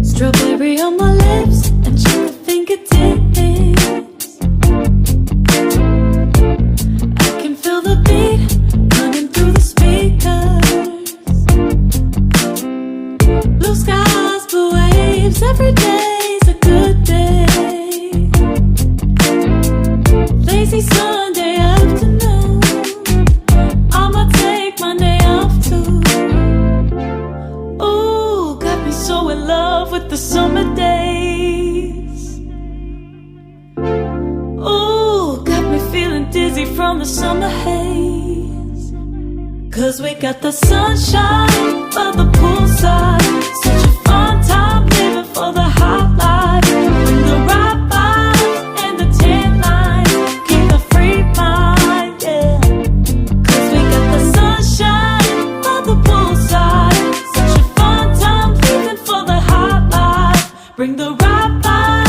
Strawberry on my lips and sugar fingertips. I can feel the beat running through the speakers. Blue skies, blue waves, every day's a good day. Lazy Sunday afternoon, I'ma take Monday off too. Ooh, got me so in love with the summer days. Ooh, got me feeling dizzy from the summer haze. 'Cause we got the sunshine by the poolside,